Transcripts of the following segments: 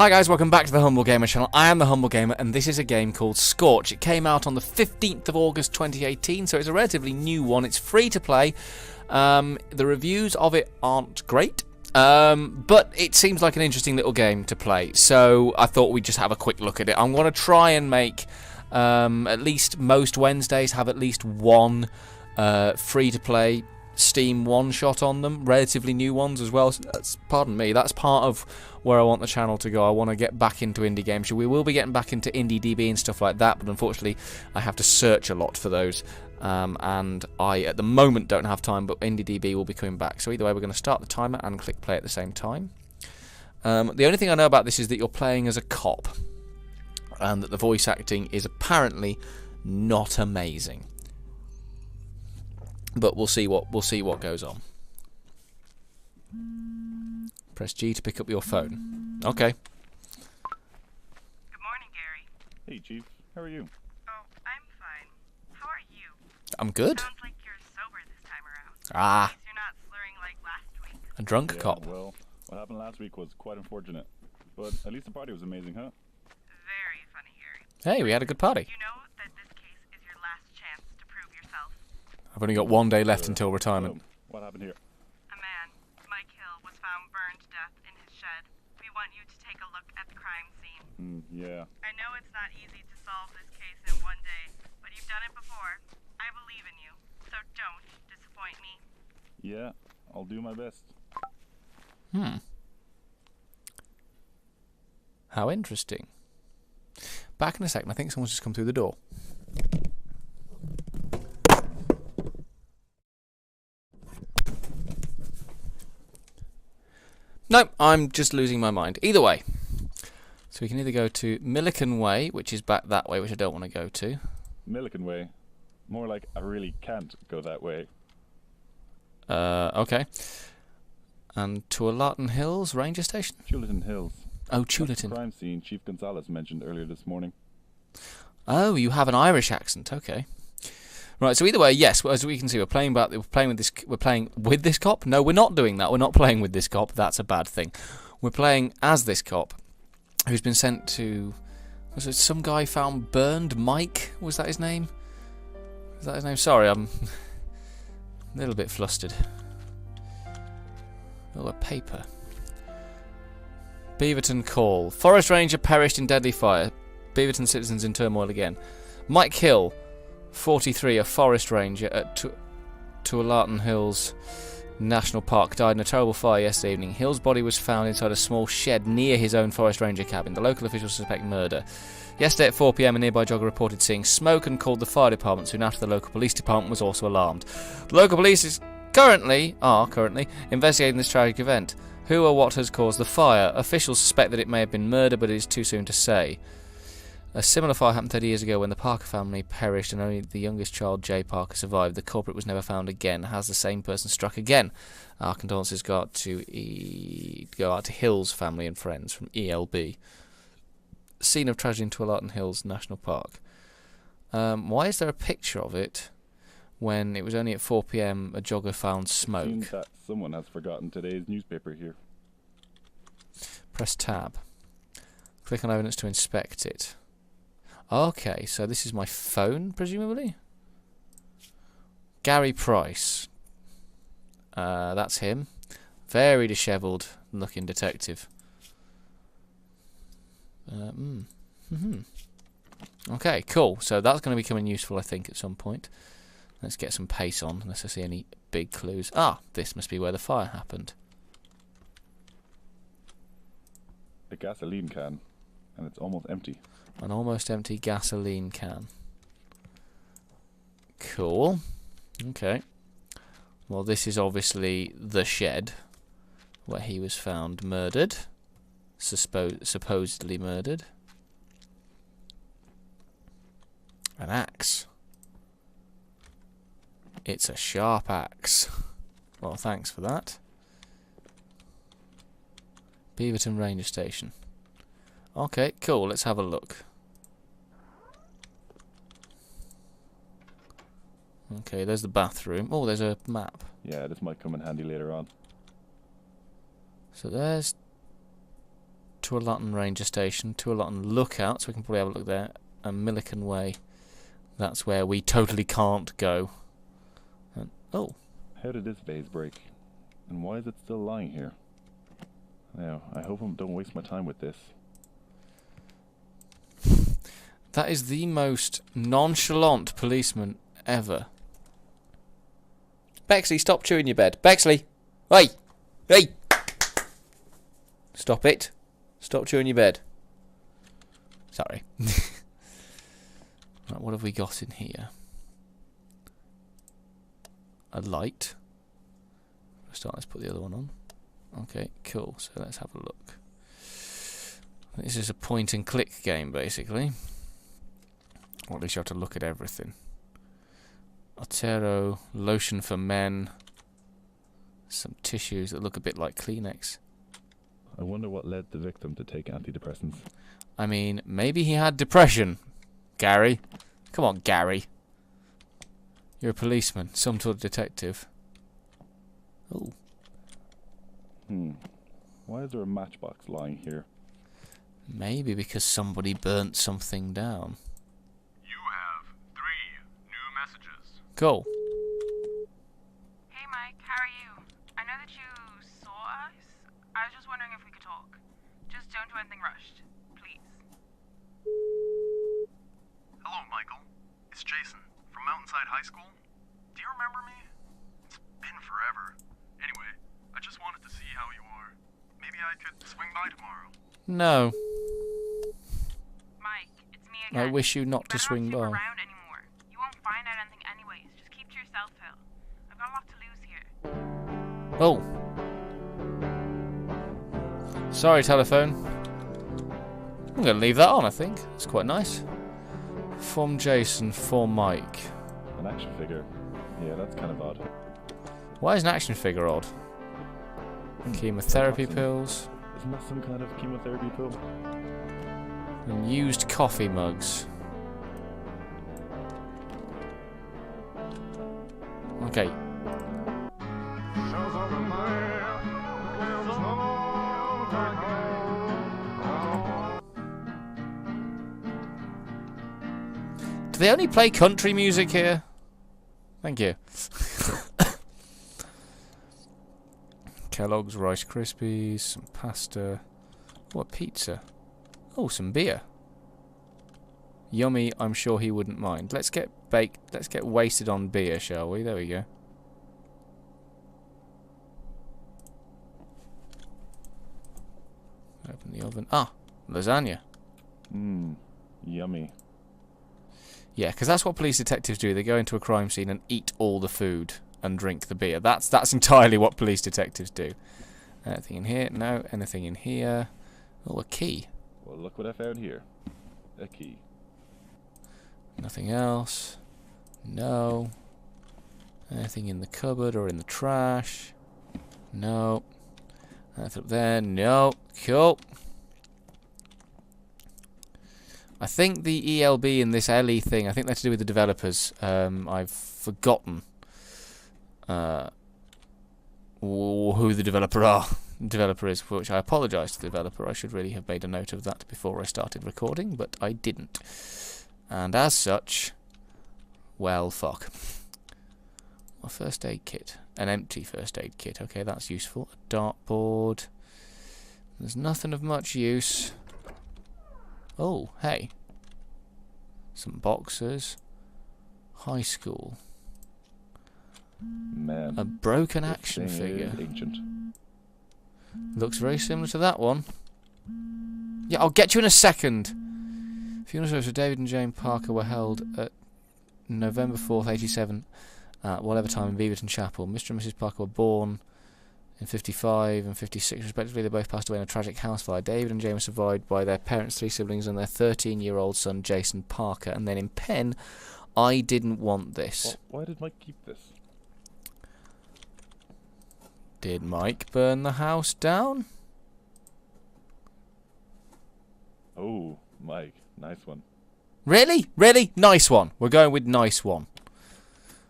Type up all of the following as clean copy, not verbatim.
Hi guys, welcome back to the Humble Gamer channel. I am the Humble Gamer and this is a game called Scorch. It came out on the 15th of August 2018, so it's a relatively new one. It's free to play. The reviews of it aren't great, but it seems like an interesting little game to play, so I thought we'd just have a quick look at it. I'm going to try and make at least most Wednesdays have at least one free to play Steam one-shot on them, relatively new ones as well. So that's, pardon me, that's part of where I want the channel to go. I want to get back into indie games. So we will be getting back into IndieDB and stuff like that, but unfortunately I have to search a lot for those, and I at the moment don't have time, but IndieDB will be coming back. So either way, we're going to start the timer and click play at the same time. The only thing I know about this is that you're playing as a cop, and that the voice acting is apparently not amazing. But we'll see what goes on. Press G to pick up your phone. Okay. Good morning, Gary. Hey, Chief. How are you? Oh, I'm fine. How are you? I'm good. Sounds like you're sober this time around. Ah. At least you're not slurring like last week. A drunk cop. Well, what happened last week was quite unfortunate. But at least the party was amazing, huh? Very funny, Gary. Hey, we had a good party. You know that this case is your last chance to prove yourself. I've only got one day left until retirement. What happened here? A man, Mícheál, was found burned to death in his shed. We want you to take a look at the crime scene. Yeah. I know it's not easy to solve this case in one day, but you've done it before. I believe in you, so don't disappoint me. Yeah, I'll do my best. How interesting. Back in a second. I think someone's just come through the door. Nope, I'm just losing my mind. Either way. So we can either go to Milliken Way, which is back that way, which I don't want to go to. Milliken Way. More like I really can't go that way. Okay. And Tualatin Hills Ranger Station? Tualatin Hills. Oh, That's the Tualatin. crime scene Chief Gonzalez mentioned earlier this morning. Oh, you have an Irish accent. Okay. Right. So either way, yes. As we can see, we're playing with this cop. No, we're not doing that. We're not playing with this cop. That's a bad thing. We're playing as this cop, who's been sent to. Was it some guy found burned? Mike, was that his name? Is that his name? Sorry, I'm a little bit flustered. Oh, a paper. Beaverton call. Forest ranger perished in deadly fire. Beaverton citizens in turmoil again. Mike Hill, 43, a forest ranger at Tualatin Hills National Park, died in a terrible fire yesterday evening. Hill's body was found inside a small shed near his own forest ranger cabin. The local officials suspect murder. Yesterday at 4 PM, a nearby jogger reported seeing smoke and called the fire department. Soon after, the local police department was also alarmed. The local police are currently investigating this tragic event. Who or what has caused the fire? Officials suspect that it may have been murder, but it is too soon to say. A similar fire happened 30 years ago when the Parker family perished and only the youngest child, Jay Parker, survived. The culprit was never found again. Has the same person struck again? Our condolences go out to Hill's family and friends from ELB. Scene of tragedy in Tualatin Hills National Park. Why is there a picture of it when it was only at 4 PM a jogger found smoke? Seems that someone has forgotten today's newspaper here. Press tab. Click on evidence to inspect it. Okay, so this is my phone, presumably? Gary Price. That's him. Very dishevelled looking detective. Okay, cool. So that's going to be coming useful, I think, at some point. Let's get some pace on, unless I see any big clues. Ah, this must be where the fire happened. A gasoline can, and it's almost empty. An almost empty gasoline can. Cool. Okay. Well, this is obviously the shed where he was found murdered. Supposedly murdered. An axe. It's a sharp axe. Well, thanks for that. Beaverton Ranger Station. Okay, cool. Let's have a look. Okay, there's the bathroom. Oh, there's a map. Yeah, this might come in handy later on. So there's Tualatin Ranger Station, Tualatin Lookout, so we can probably have a look there, and Milliken Way. That's where we totally can't go. And, oh. How did this vase break? And why is it still lying here? Now, I hope I don't waste my time with this. That is the most nonchalant policeman ever. Bexley, stop chewing your bed. Bexley! Hey! Hey! Stop it. Stop chewing your bed. Sorry. Right, what have we got in here? A light. Let's put the other one on. Okay, cool. So let's have a look. This is a point and click game, basically. Or at least you have to look at everything. Otero, lotion for men. Some tissues that look a bit like Kleenex. I wonder what led the victim to take antidepressants. I mean, maybe he had depression. Gary. Come on, Gary. You're a policeman, some sort of detective. Oh. Why is there a matchbox lying here? Maybe because somebody burnt something down. You have 3 new messages. Cool. Hey Mike, how are you? I know that you saw us. I was just wondering if we could talk. Just don't do anything rushed, please. Hello, Michael. It's Jason from Mountainside High School. Do you remember me? It's been forever. Anyway, I just wanted to see how you are. Maybe I could swing by tomorrow. No. Mike, it's me again. I wish you not to Better swing not by. stick around anymore. You won't find out anything anyways. Just keep to yourself, Phil. I've got a lot to lose here. Oh. Sorry, telephone. I'm going to leave that on, I think. It's quite nice. From Jason, for Mike. An action figure. Yeah, that's kind of odd. Why is an action figure odd? Chemotherapy Watson. pills. Isn't that some kind of chemotherapy pill? And used coffee mugs. Okay. Do they only play country music here? Thank you. Kellogg's Rice Krispies, some pasta. Oh, a pizza. Oh, some beer. Yummy, I'm sure he wouldn't mind. Let's get baked. Let's get wasted on beer, shall we? There we go. Open the oven. Ah, lasagna. Yummy. Yeah, because that's what police detectives do. They go into a crime scene and eat all the food and drink the beer. That's entirely what police detectives do. Anything in here? No. Anything in here? Oh, a key. Well, look what I found here. A key. Nothing else. No. Anything in the cupboard or in the trash? No. Nothing up there? No. Cool. I think the ELB in this Ellie thing, I think that's to do with the developers. I've forgotten who the developer is, for which I apologise to the developer. I should really have made a note of that before I started recording, but I didn't. And as such, well, fuck. A first aid kit. An empty first aid kit. Okay, that's useful. A dartboard. There's nothing of much use. Oh, hey. Some boxers. High school. Man. A broken this action thing figure. is ancient. Looks very similar to that one. Yeah, I'll get you in a second. Funeral service for David and Jane Parker were held at November 4th, 87, at whatever time in Beaverton Chapel. Mr. and Mrs. Parker were born in 55 and 56 respectively. They both passed away in a tragic house fire. David and Jane were survived by their parents, 3 siblings, and their 13-year-old son, Jason Parker. And then in pen, I didn't want this. Why did Mike keep this? Did Mike burn the house down? Oh, Mike. Nice one. Really? Really? Nice one. We're going with nice one.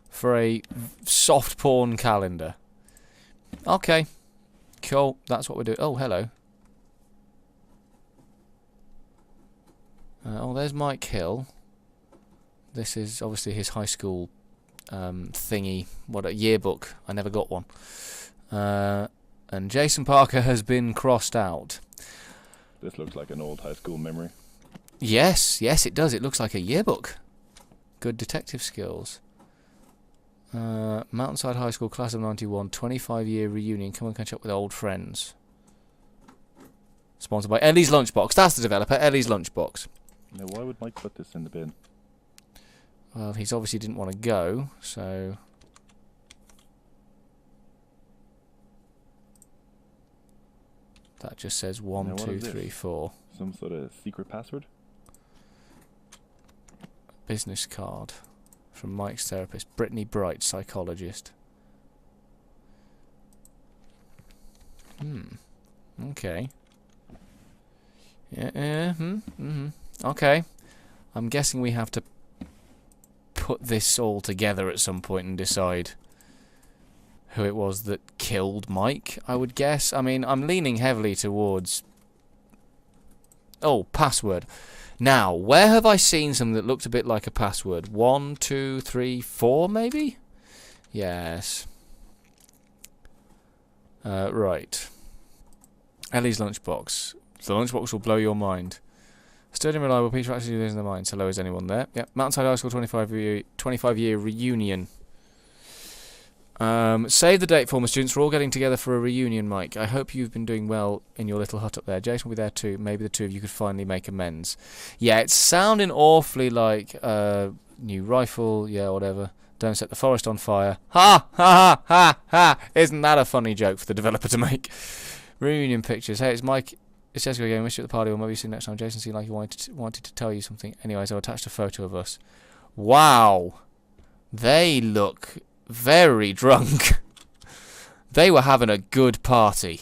For a soft porn calendar. Okay. Cool. That's what we're doing. Oh, hello. Oh, there's Mícheál. This is obviously his high school thingy. What a yearbook. I never got one. And Jason Parker has been crossed out. This looks like an old high school memory. Yes, it does. It looks like a yearbook. Good detective skills. Mountainside High School, class of 91, 25-year reunion. Come and catch up with old friends. Sponsored by Ellie's Lunchbox. That's the developer, Ellie's Lunchbox. Now, why would Mike put this in the bin? Well, he's obviously didn't want to go, so... That just says 1, Now, what 2, is this? 3, 4. Some sort of secret password? Business card from Mike's therapist, Brittany Bright, psychologist. Okay. Yeah. Okay. I'm guessing we have to put this all together at some point and decide who it was that killed Mike, I would guess. I mean, I'm leaning heavily towards... Oh, password. Now, where have I seen something that looked a bit like a password? 1, 2, 3, 4, maybe? Yes. Right. Ellie's Lunchbox. The Lunchbox will blow your mind. Sturdy and reliable, Peter actually lives in the mines. Hello, is anyone there? Yep. Mountainside High School 25-year reunion. Save the date for me, students. We're all getting together for a reunion, Mike. I hope you've been doing well in your little hut up there. Jason will be there too. Maybe the two of you could finally make amends. Yeah, it's sounding awfully like new rifle. Yeah, whatever. Don't set the forest on fire. Ha! Ha! Ha! Ha! Ha! Isn't that a funny joke for the developer to make? Reunion pictures. Hey, it's Mike. It's Jessica again. Wish you at the party, or maybe see you next time. Jason seemed like he wanted to tell you something. Anyways, I attached a photo of us. Wow. They look very drunk. They were having a good party.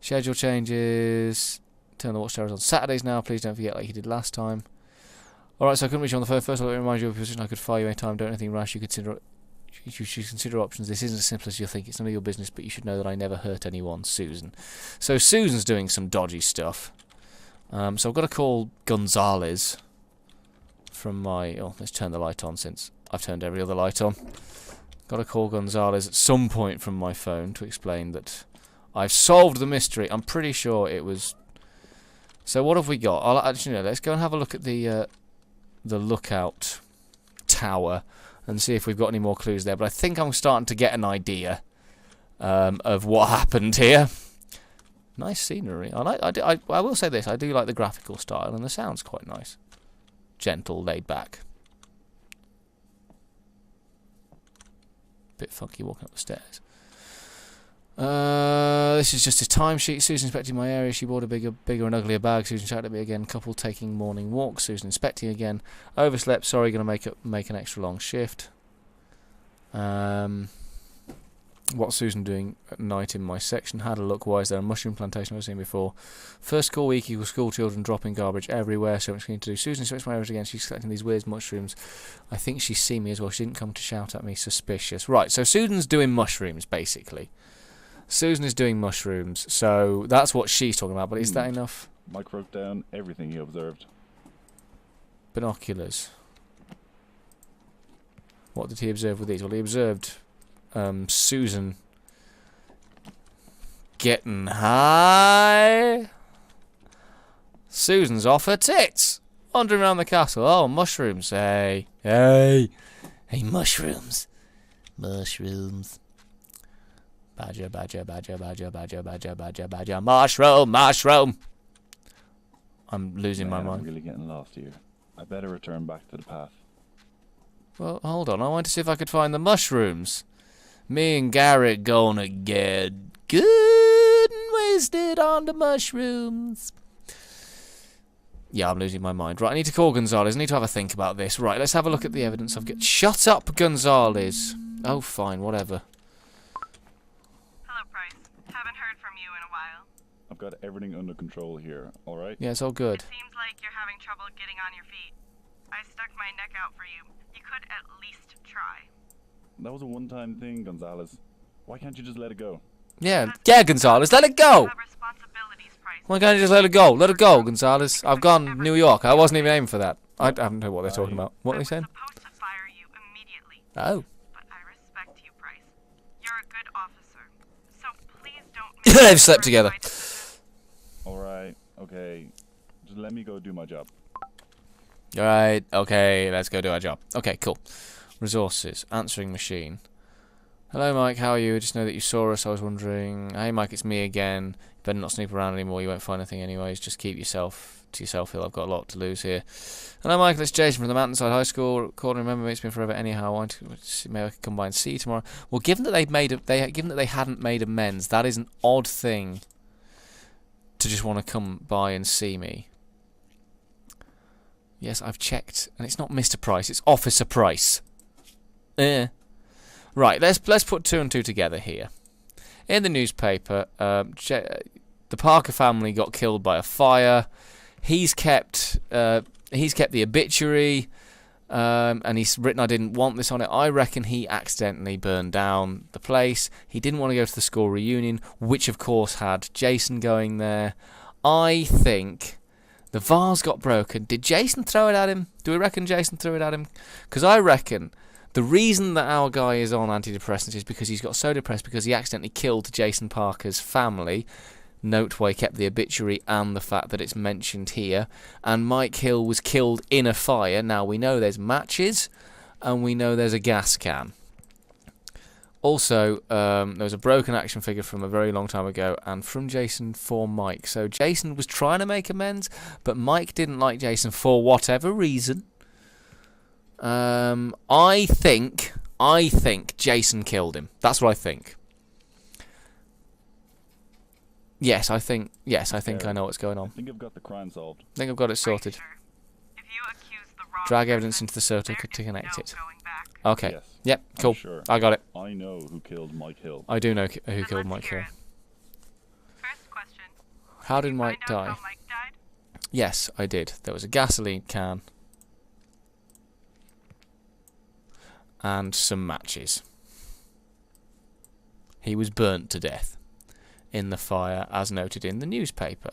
Schedule changes. Turn the watchtowers on Saturdays now. Please don't forget, like you did last time. Alright, so I couldn't reach you on the phone. First of all, let me remind you of a position I could fire you anytime. Don't do anything rash. You should consider options. This isn't as simple as you think. It's none of your business, but you should know that I never hurt anyone. Susan. So Susan's doing some dodgy stuff. So I've got to call Gonzalez from my... Oh, let's turn the light on since I've turned every other light on. Got to call Gonzalez at some point from my phone to explain that I've solved the mystery. I'm pretty sure it was... So what have we got? Let's go and have a look at the lookout tower and see if we've got any more clues there. But I think I'm starting to get an idea of what happened here. Nice scenery. I will say this. I do like the graphical style, and the sound's quite nice. Gentle, laid back. Bit funky walking up the stairs. This is just his timesheet. Susan inspecting my area. She bought a bigger and uglier bag. Susan shouted at me again. Couple taking morning walks. Susan inspecting again. Overslept. Sorry, going to make an extra long shift. What's Susan doing at night in my section? Had a look. Why is there a mushroom plantation I've seen before? First school week equals school children dropping garbage everywhere. So much cleaning to do. Susan inspects my areas again. She's collecting these weird mushrooms. I think she's seen me as well. She didn't come to shout at me. Suspicious. Right. So Susan's doing mushrooms basically. Susan is doing mushrooms, so that's what she's talking about, but is that enough? Mike wrote down everything he observed. Binoculars. What did he observe with these? Well, he observed Susan getting high. Susan's off her tits, wandering around the castle. Oh, mushrooms. Hey, mushrooms. Mushrooms. Badger, mushroom. I'm losing my mind. I'm really getting lost here. I better return back to the path. Well, hold on. I want to see if I could find the mushrooms. Me and Garrett gonna get good and wasted on the mushrooms. Yeah, I'm losing my mind. Right, I need to call Gonzalez. I need to have a think about this. Right, let's have a look at the evidence I've got. Shut up, Gonzalez. Oh, fine, whatever. I've got everything under control here, alright? Yeah, it's all good. It seems like you're having trouble getting on your feet. I stuck my neck out for you. You could at least try. That was a one-time thing, Gonzalez. Why can't you just let it go? Yeah, Gonzalez, let it go! You have responsibilities, Price. Why can't you just let it go? Let it go, Gonzalez. I've gone New York. I wasn't even aiming for that. I don't know what they're talking about. What are they saying? I was supposed to fire you immediately. Oh. But I respect you, Price. You're a good officer. So please don't make They've slept together. Alright, okay. Just let me go do my job. Alright, okay, let's go do our job. Okay, cool. Resources. Answering machine. Hello, Mike, how are you? Just know that you saw us. I was wondering. Hey, Mike, it's me again. You better not snoop around anymore. You won't find anything anyways. Just keep yourself to yourself, Phil. I've got a lot to lose here. Hello, Mike. It's Jason from the Mountainside High School. Calling, remember me. It's been forever. Anyhow, I want to maybe I could come by and see you tomorrow. Well, given that given that they hadn't made amends, that is an odd thing to just want to come by and see me. Yes, I've checked, and it's not Mr. Price. It's Officer Price. Right, let's put two and two together here. In the newspaper, the Parker family got killed by a fire. He's kept the obituary, and he's written, "I didn't want this on it." I reckon he accidentally burned down the place. He didn't want to go to the school reunion, which of course had Jason going there. I think the vase got broken. Did Jason throw it at him? Do we reckon Jason threw it at him? Because I reckon the reason that our guy is on antidepressants is because he's got so depressed because he accidentally killed Jason Parker's family. Note why he kept the obituary and the fact that it's mentioned here. And Mícheál was killed in a fire. Now we know there's matches and we know there's a gas can. Also, there was a broken action figure from a very long time ago and from Jason for Mike. So Jason was trying to make amends, but Mike didn't like Jason for whatever reason. I think Jason killed him. That's what I think. Yes, I think I know what's going on. I think I've got the crime solved. I think I've got it sorted. If you accuse the wrong Drag person, evidence into the circuit there to is connect no it. going back. Okay. Yes, Yep, I'm cool. sure. I got it. I know who killed Mícheál. I do know who Then killed let's Mike hear Hill. it. First question. How did Mike Find out die? how Mike died? Yes, I did. There was a gasoline can and some matches. He was burnt to death in the fire, as noted in the newspaper.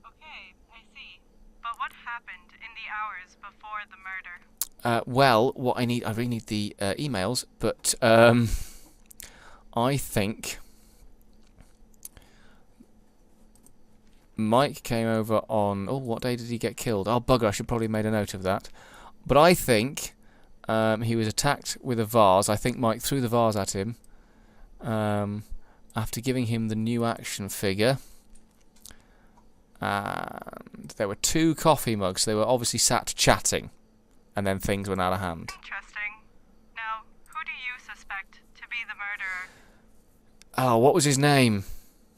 Okay, I see. But what happened in the hours before the murder? Well, what I really need the emails, but I think Mike came over on... Oh, what day did he get killed? Oh, bugger, I should probably have made a note of that. But I think he was attacked with a vase. I think Mike threw the vase at him after giving him the new action figure. And there were 2 coffee mugs. They were obviously sat chatting. And then things went out of hand. Interesting. Now, who do you suspect to be the murderer? Oh, what was his name?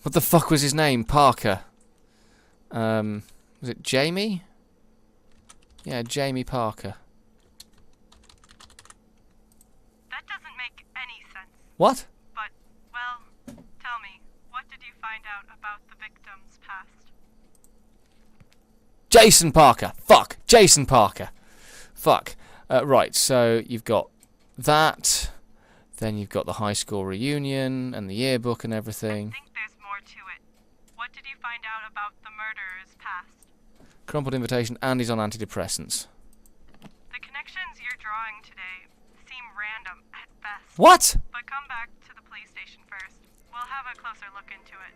What the fuck was his name? Parker. Was it Jamie? Yeah, Jamie Parker. That doesn't make any sense. What? But, well, tell me, what did you find out about the victim's past? Jason Parker. Fuck. Jason Parker. Fuck. Right, so you've got that. Then you've got the high school reunion and the yearbook and everything. I think there's more to it. What did you find out about the murderer's past? Crumpled invitation and he's on antidepressants. The connections you're drawing today seem random at best. What? But come back to the police station first. We'll have a closer look into it.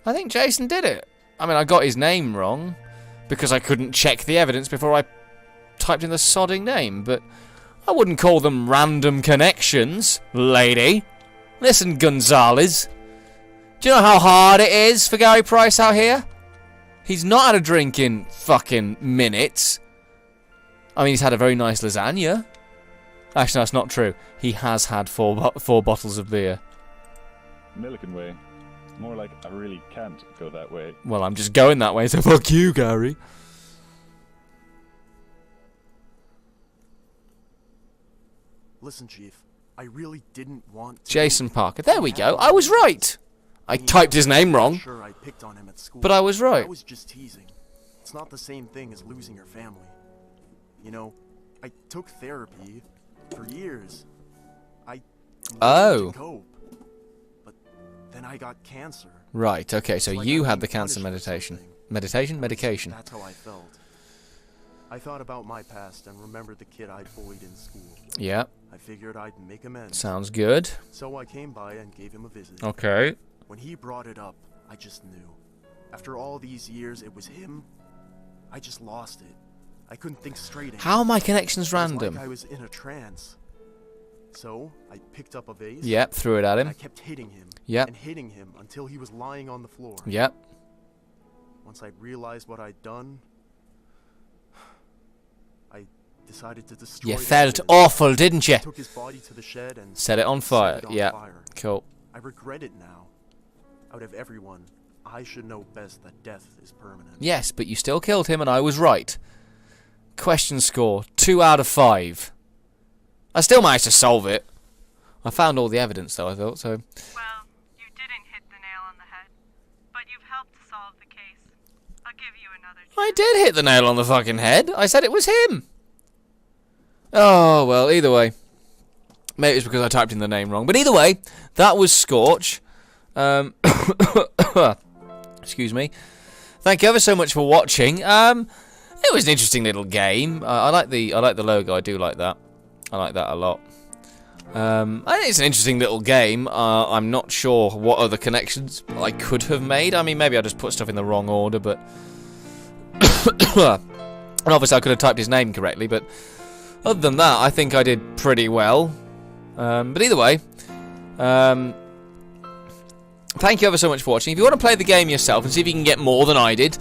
I think Jason did it. I mean, I got his name wrong because I couldn't check the evidence before I typed in the sodding name, but I wouldn't call them random connections, lady. Listen, Gonzalez. Do you know how hard it is for Gary Price out here? He's not had a drink in fucking minutes. I mean, he's had a very nice lasagna. Actually, no, that's not true. He has had four bottles of beer. Milliken way. More like I really can't go that way. Well, I'm just going that way, so fuck you, Gary. Listen, Chief, I really didn't want to... Jason Parker. There we go. I was right. I typed his name wrong, Sure, I picked on him at school. but I was right. I was just teasing. It's not the same thing as losing your family. You know, I took therapy for years. I learned Oh. to cope. But then I got cancer. Right, okay, so It's like you I'm had the being cancer punished or meditation. something. Medication? That's how I felt. I thought about my past and remembered the kid I'd bullied in school. Yeah, I figured I'd make amends. sounds good. So I came by and gave him a visit. Okay. When he brought it up, I just knew. After all these years, it was him. I just lost it. I couldn't think straight anymore. How are my connections It was random? like I was in a trance. So I picked up a vase. Yep, threw it at And I him. kept hitting him. Yep. And hitting him until he was lying on the floor. Yep. Once I realized what I'd done, I decided to destroy You the felt kid. awful, didn't you? I took his body to the shed and Set it on fire. set it on Yeah. fire. Cool. I regret it now. Out of everyone, I should know best that death is permanent. Yes, but you still killed him and I was right. Question score, 2 out of 5. I still managed to solve it. I found all the evidence though, I thought, so... Well, you didn't hit the nail on the head, but you've helped to solve the case. I'll give you another chance. I did hit the nail on the fucking head. I said it was him. Oh, well, either way. Maybe it's because I typed in the name wrong. But either way, that was Scorch. Excuse me. Thank you ever so much for watching. It was an interesting little game. I like the logo. I do like that. I like that a lot. I think it's an interesting little game. I'm not sure what other connections I could have made. I mean, maybe I just put stuff in the wrong order, but... and obviously I could have typed his name correctly, but... Other than that, I think I did pretty well. But either way... Thank you ever so much for watching. If you want to play the game yourself and see if you can get more than I did,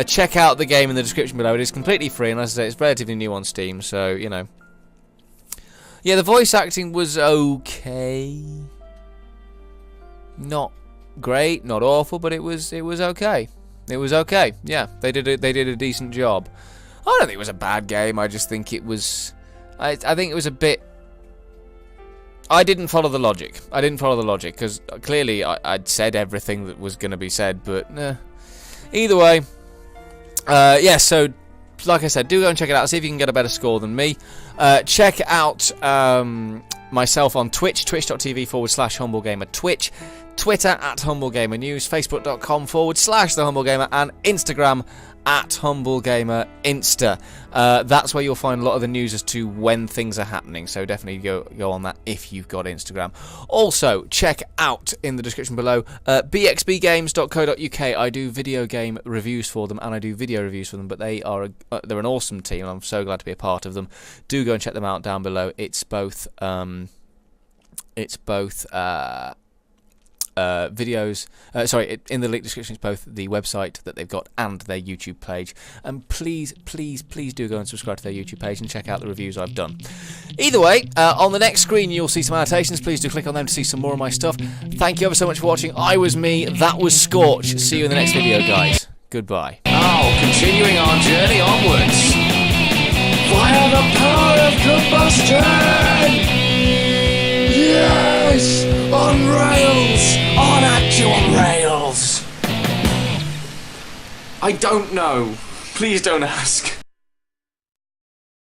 check out the game in the description below. It is completely free, and as I say, it's relatively new on Steam, so, you know. Yeah, the voice acting was okay. Not great, not awful, but it was okay. It was okay. Yeah, they did a decent job. I don't think it was a bad game. I just think it was... I think it was a bit... I didn't follow the logic. Because clearly I'd said everything that was going to be said, but either way, yeah, so like I said, do go and check it out, see if you can get a better score than me. Check out myself on Twitch, twitch.tv/HumbleGamer, Twitch, Twitter @HumbleGamerNews, Facebook.com/TheHumbleGamer, and Instagram @HumbleGamer Insta. That's where you'll find a lot of the news as to when things are happening, so definitely go on that if you've got Instagram. Also, check out in the description below bxbgames.co.uk. I do video game reviews for them and I do video reviews for them, but they're an awesome team and I'm so glad to be a part of them. Do go and check them out down below. It's both videos, in the link description is both the website that they've got and their YouTube page, and please do go and subscribe to their YouTube page and check out the reviews I've done. Either way, on the next screen you'll see some annotations. Please do click on them to see some more of my stuff. Thank you ever so much for watching. I was me, that was Scorch. See you in the next video, guys. Goodbye. Now, continuing our journey onwards via the power of combustion. Yes! On rails! On actual rails! I don't know. Please don't ask.